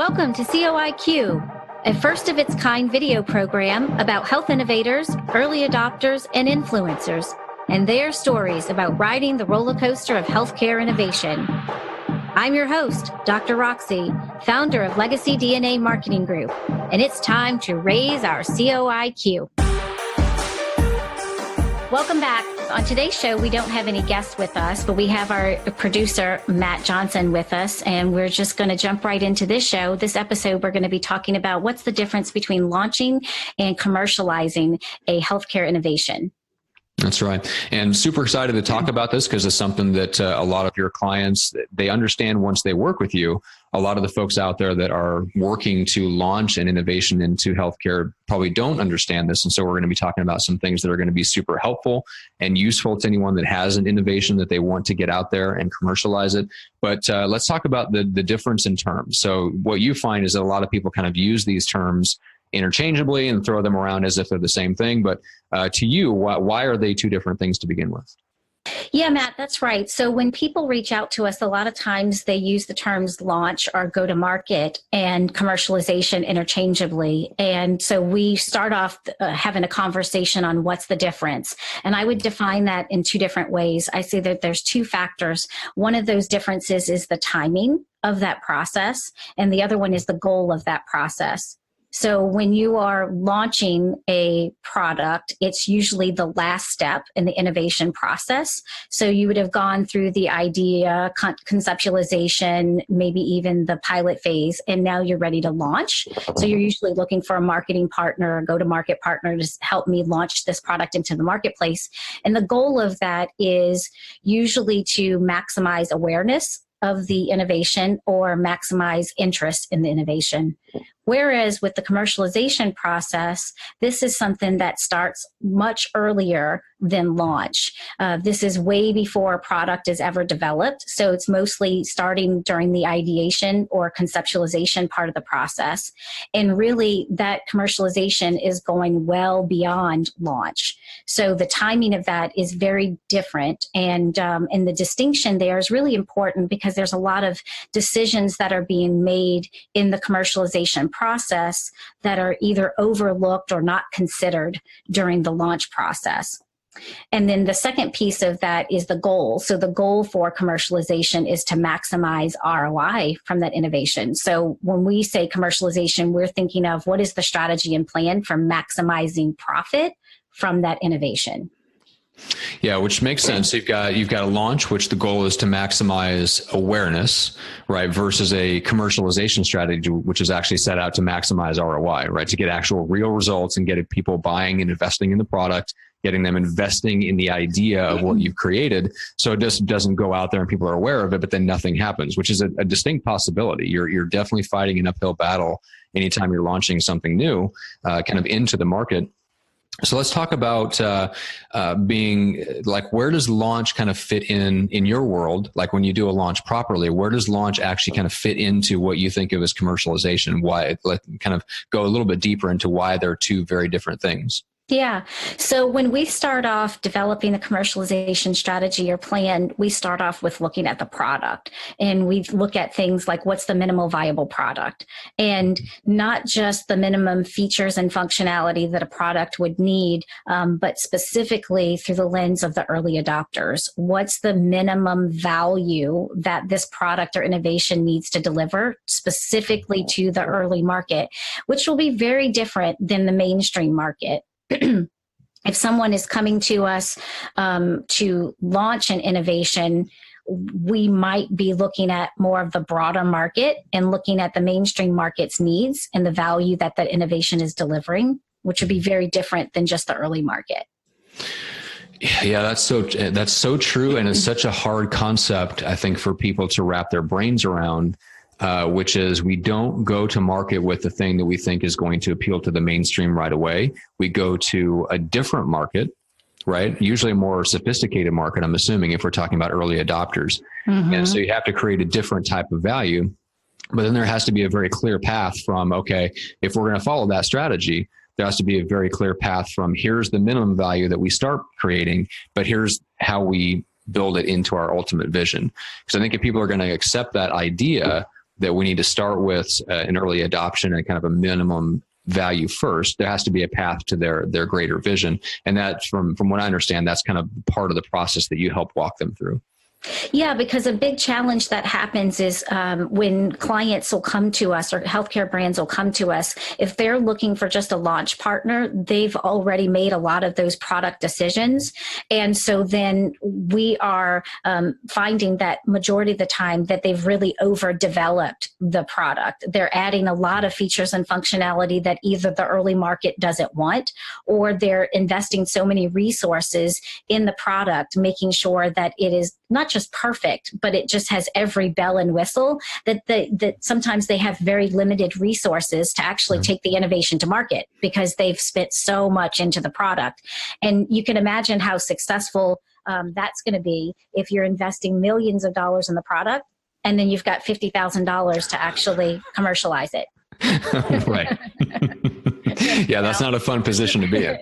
Welcome to COIQ, a first-of-its-kind video program about health innovators, early adopters, and influencers, and their stories about riding the roller coaster of healthcare innovation. I'm your host, Dr. Roxy, founder of Legacy DNA Marketing Group, and it's time to raise our COIQ. Welcome back. On today's show, we don't have any guests with us, but we have our producer, Matt Johnson, with us, and we're just going to jump right into this show. This episode, we're going to be talking about what's the difference between launching and commercializing a healthcare innovation. That's right. And super excited to talk about this because it's something that a lot of your clients, they understand once they work with you. A lot of the folks out there that are working to launch an innovation into healthcare probably don't understand this. And so we're going to be talking about some things that are going to be super helpful and useful to anyone that has an innovation that they want to get out there and commercialize it. But let's talk about the difference in terms. So what you find is that a lot of people kind of use these terms interchangeably and throw them around as if they're the same thing. But to you, why are they two different things to begin with? Yeah, Matt, that's right. So when people reach out to us, a lot of times they use the terms launch or go to market and commercialization interchangeably. And so we start off having a conversation on what's the difference. And I would define that in two different ways. I say that there's two factors. One of those differences is the timing of that process, and the other one is the goal of that process. So when you are launching a product, it's usually the last step in the innovation process. So you would have gone through the idea, conceptualization, maybe even the pilot phase, and now you're ready to launch. So you're usually looking for a marketing partner, a go-to-market partner to help me launch this product into the marketplace. And the goal of that is usually to maximize awareness of the innovation or maximize interest in the innovation. Whereas with the commercialization process, this is something that starts much earlier than launch. This is way before a product is ever developed. So it's mostly starting during the ideation or conceptualization part of the process. And really that commercialization is going well beyond launch. So the timing of that is very different. And the distinction there is really important because there's a lot of decisions that are being made in the commercialization process that are either overlooked or not considered during the launch process. And then the second piece of that is the goal. So the goal for commercialization is to maximize ROI from that innovation. So when we say commercialization, we're thinking of what is the strategy and plan for maximizing profit from that innovation. Yeah, which makes sense. You've got a launch, which the goal is to maximize awareness, right? Versus a commercialization strategy, which is actually set out to maximize ROI, right? To get actual real results and get people buying and investing in the product, getting them investing in the idea of what you've created. So it just doesn't go out there and people are aware of it, but then nothing happens, which is a distinct possibility. You're definitely fighting an uphill battle anytime you're launching something new, kind of into the market. So let's talk about being like, where does launch kind of fit in your world? Like when you do a launch properly, where does launch actually kind of fit into what you think of as commercialization? Why, kind of go a little bit deeper into why they're two very different things. Yeah. So when we start off developing the commercialization strategy or plan, we start off with looking at the product, and we look at things like what's the minimal viable product, and not just the minimum features and functionality that a product would need, but specifically through the lens of the early adopters. What's the minimum value that this product or innovation needs to deliver specifically to the early market, which will be very different than the mainstream market. If someone is coming to us to launch an innovation, we might be looking at more of the broader market and looking at the mainstream market's needs and the value that that innovation is delivering, which would be very different than just the early market. Yeah, that's so true. And it's such a hard concept, I think, for people to wrap their brains around. Which is we don't go to market with the thing that we think is going to appeal to the mainstream right away. We go to a different market, right? Usually a more sophisticated market, I'm assuming, if we're talking about early adopters. Mm-hmm. And so you have to create a different type of value. But then there has to be a very clear path from, okay, if we're going to follow that strategy, there has to be a very clear path from here's the minimum value that we start creating, but here's how we build it into our ultimate vision. Because I think if people are going to accept that idea, that we need to start with an early adoption and kind of a minimum value first. There has to be a path to their greater vision. And that's from what I understand, that's kind of part of the process that you help walk them through. Yeah, because a big challenge that happens is when clients will come to us or healthcare brands will come to us, if they're looking for just a launch partner, they've already made a lot of those product decisions. And so then we are finding that majority of the time that they've really overdeveloped the product. They're adding a lot of features and functionality that either the early market doesn't want, or they're investing so many resources in the product, making sure that it is not just perfect, but it just has every bell and whistle that sometimes they have very limited resources to actually take the innovation to market because they've spent so much into the product. And you can imagine how successful that's going to be if you're investing millions of dollars in the product and then you've got $50,000 to actually commercialize it. Right. Yeah, that's not a fun position to be in.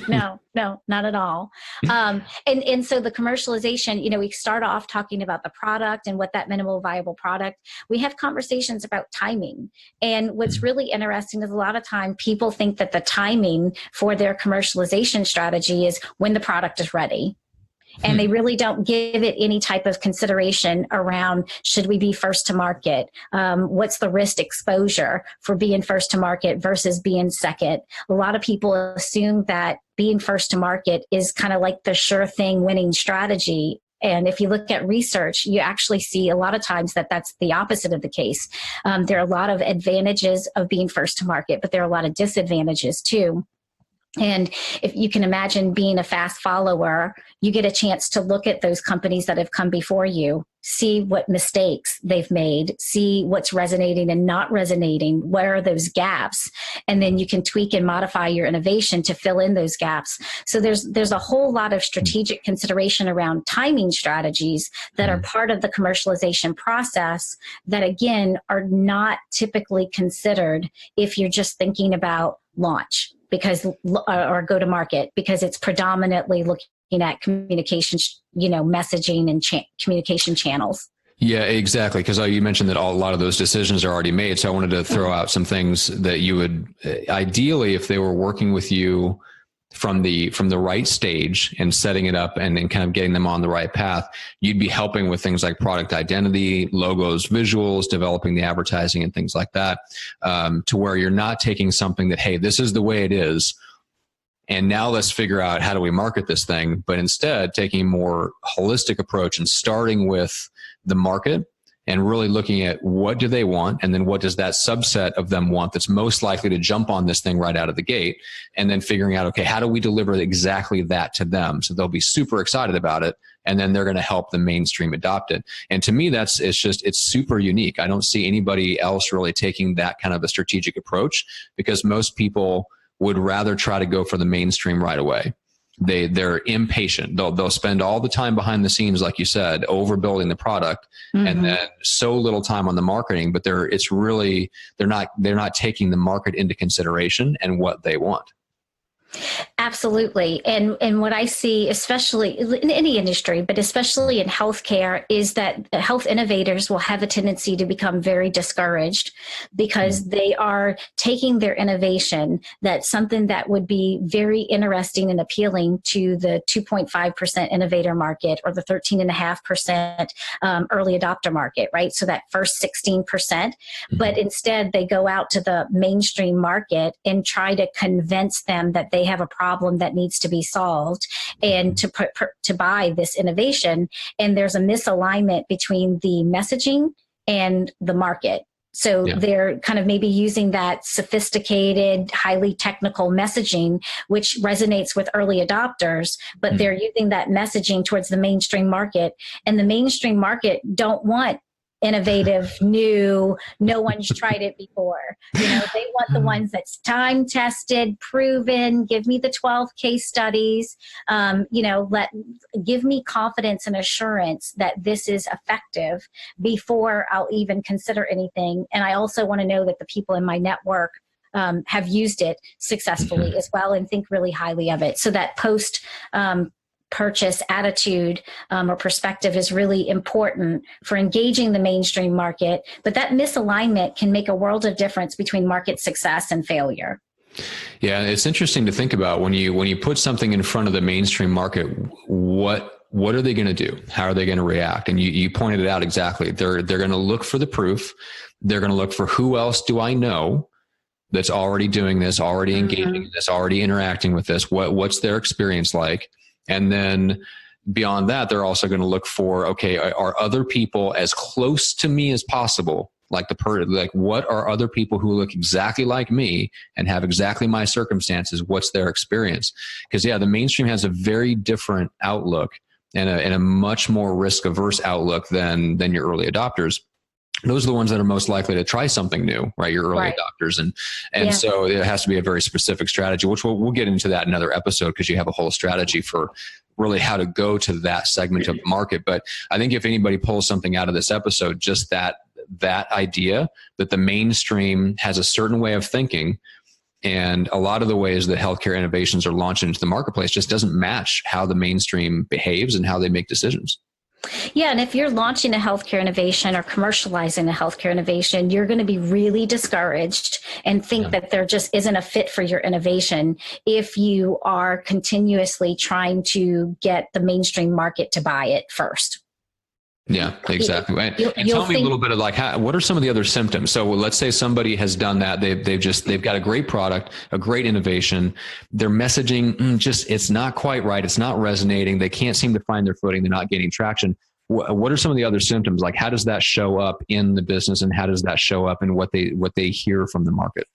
No, not at all. And so the commercialization, we start off talking about the product and what that minimal viable product. We have conversations about timing. And what's really interesting is a lot of time people think that the timing for their commercialization strategy is when the product is ready. And they really don't give it any type of consideration around, should we be first to market? What's the risk exposure for being first to market versus being second? A lot of people assume that being first to market is kind of like the sure thing winning strategy. And if you look at research, you actually see a lot of times that that's the opposite of the case. There are a lot of advantages of being first to market, but there are a lot of disadvantages too. And if you can imagine being a fast follower, you get a chance to look at those companies that have come before you, see what mistakes they've made, see what's resonating and not resonating, what are those gaps, and then you can tweak and modify your innovation to fill in those gaps. So there's a whole lot of strategic consideration around timing strategies that are part of the commercialization process that, again, are not typically considered if you're just thinking about launch or go to market, because it's predominantly looking at communication, messaging and communication channels. Yeah, exactly. Because you mentioned that a lot of those decisions are already made. So I wanted to throw out some things that you would ideally, if they were working with you from the right stage and setting it up and kind of getting them on the right path, you'd be helping with things like product identity, logos, visuals, developing the advertising and things like that, to where you're not taking something that, hey, this is the way it is, and now let's figure out how do we market this thing, but instead taking a more holistic approach and starting with the market and really looking at what do they want, and then what does that subset of them want that's most likely to jump on this thing right out of the gate, and then figuring out, okay, how do we deliver exactly that to them so they'll be super excited about it, and then they're going to help the mainstream adopt it. And to me, it's super unique. I don't see anybody else really taking that kind of a strategic approach, because most people would rather try to go for the mainstream right away. They're impatient. They'll spend all the time behind the scenes, like you said, overbuilding the product, and then so little time on the marketing. But they're not taking the market into consideration and what they want. Absolutely. And what I see, especially in any industry, but especially in healthcare, is that health innovators will have a tendency to become very discouraged because they are taking their innovation, that's something that would be very interesting and appealing to the 2.5% innovator market or the 13.5% early adopter market, right? So that first 16%, but instead they go out to the mainstream market and try to convince them that they have a problem that needs to be solved and to buy this innovation. And there's a misalignment between the messaging and the market. So they're kind of maybe using that sophisticated, highly technical messaging, which resonates with early adopters, but they're using that messaging towards the mainstream market. And the mainstream market don't want innovative, new, no one's tried it before. They want the ones that's time tested, proven, give me the 12 case studies, give me confidence and assurance that this is effective before I'll even consider anything. And I also want to know that the people in my network have used it successfully as well and think really highly of it. So that post purchase attitude or perspective is really important for engaging the mainstream market. But that misalignment can make a world of difference between market success and failure. Yeah, it's interesting to think about when you put something in front of the mainstream market, what are they going to do? How are they going to react? And you pointed it out exactly. They're going to look for the proof. They're going to look for who else do I know that's already doing this, already engaging in this, already interacting with this. What's their experience like? And then beyond that, they're also going to look for, okay, are other people as close to me as possible? Like what are other people who look exactly like me and have exactly my circumstances? What's their experience? Because the mainstream has a very different outlook and a much more risk averse outlook than your early adopters. Those are the ones that are most likely to try something new, right? Your early adopters. And so it has to be a very specific strategy, which we'll get into that in another episode, because you have a whole strategy for really how to go to that segment of the market. But I think if anybody pulls something out of this episode, just that idea that the mainstream has a certain way of thinking, and a lot of the ways that healthcare innovations are launched into the marketplace just doesn't match how the mainstream behaves and how they make decisions. Yeah, and if you're launching a healthcare innovation or commercializing a healthcare innovation, you're going to be really discouraged and think that there just isn't a fit for your innovation if you are continuously trying to get the mainstream market to buy it first. Yeah, exactly. And tell me a little bit of what are some of the other symptoms? So let's say somebody has done that. They've got a great product, a great innovation. Their messaging, it's not quite right. It's not resonating. They can't seem to find their footing. They're not gaining traction. What are some of the other symptoms? Like, how does that show up in the business, and how does that show up in what they hear from the market?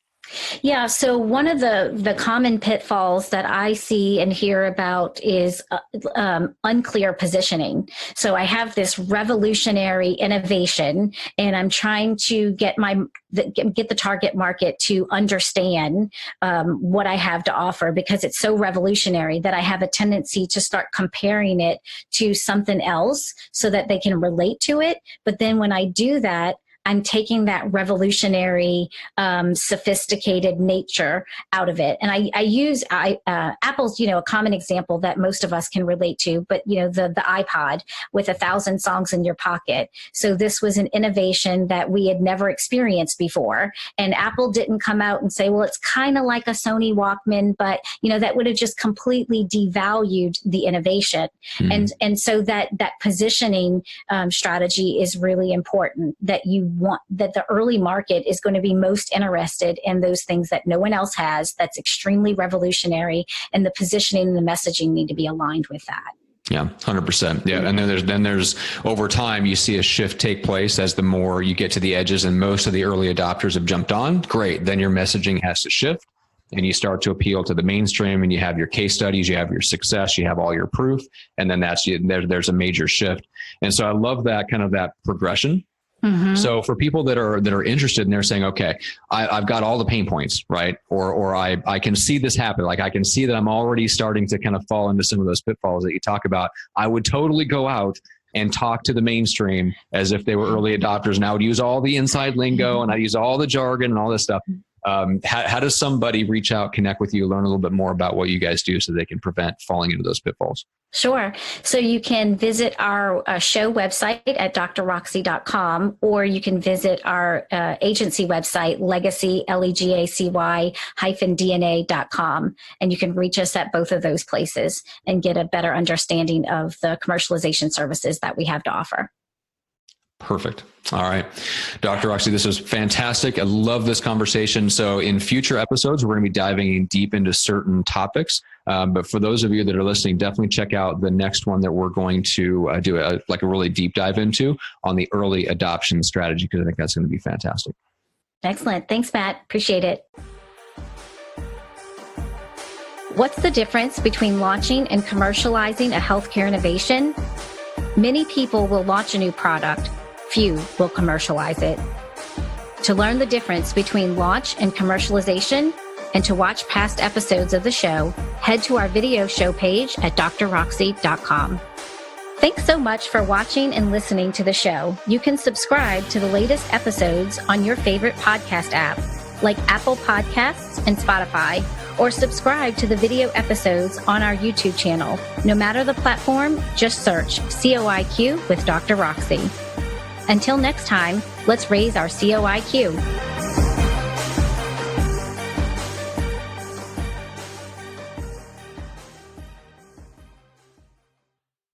Yeah, so one of the common pitfalls that I see and hear about is unclear positioning. So I have this revolutionary innovation, and I'm trying to get the target market to understand what I have to offer, because it's so revolutionary that I have a tendency to start comparing it to something else so that they can relate to it. But then when I do that, I'm taking that revolutionary, sophisticated nature out of it. And I use Apple's, a common example that most of us can relate to, but, the iPod with 1,000 songs in your pocket. So this was an innovation that we had never experienced before. And Apple didn't come out and say, well, it's kind of like a Sony Walkman, but, that would have just completely devalued the innovation. Mm-hmm. And so that positioning strategy is really important, that that the early market is going to be most interested in those things that no one else has, that's extremely revolutionary, and the positioning and the messaging need to be aligned with that. Yeah, 100%. Yeah. And then there's over time, you see a shift take place as the more you get to the edges, and most of the early adopters have jumped on. Great. Then your messaging has to shift, and you start to appeal to the mainstream, and you have your case studies, you have your success, you have all your proof. And then there's a major shift. And so I love that kind of that progression. Mm-hmm. So for people that are interested and they're saying, okay, I've got all the pain points, right? Or I can see this happen. Like, I can see that I'm already starting to kind of fall into some of those pitfalls that you talk about. I would totally go out and talk to the mainstream as if they were early adopters. And I would use all the inside lingo, and I use all the jargon and all this stuff. How does somebody reach out, connect with you, learn a little bit more about what you guys do so they can prevent falling into those pitfalls? Sure. So you can visit our show website at drroxy.com, or you can visit our agency website, legacy, legacy-dna.com. And you can reach us at both of those places and get a better understanding of the commercialization services that we have to offer. Perfect. All right. Dr. Roxy, this was fantastic. I love this conversation. So in future episodes, we're going to be diving deep into certain topics. But for those of you that are listening, definitely check out the next one that we're going to do a really deep dive into on the early adoption strategy, because I think that's going to be fantastic. Excellent. Thanks, Matt. Appreciate it. What's the difference between launching and commercializing a healthcare innovation? Many people will launch a new product. Few will commercialize it. To learn the difference between launch and commercialization, and to watch past episodes of the show, head to our video show page at drroxy.com. Thanks so much for watching and listening to the show. You can subscribe to the latest episodes on your favorite podcast app, like Apple Podcasts and Spotify, or subscribe to the video episodes on our YouTube channel. No matter the platform, just search COIQ with Dr. Roxy. Until next time, let's raise our COIQ.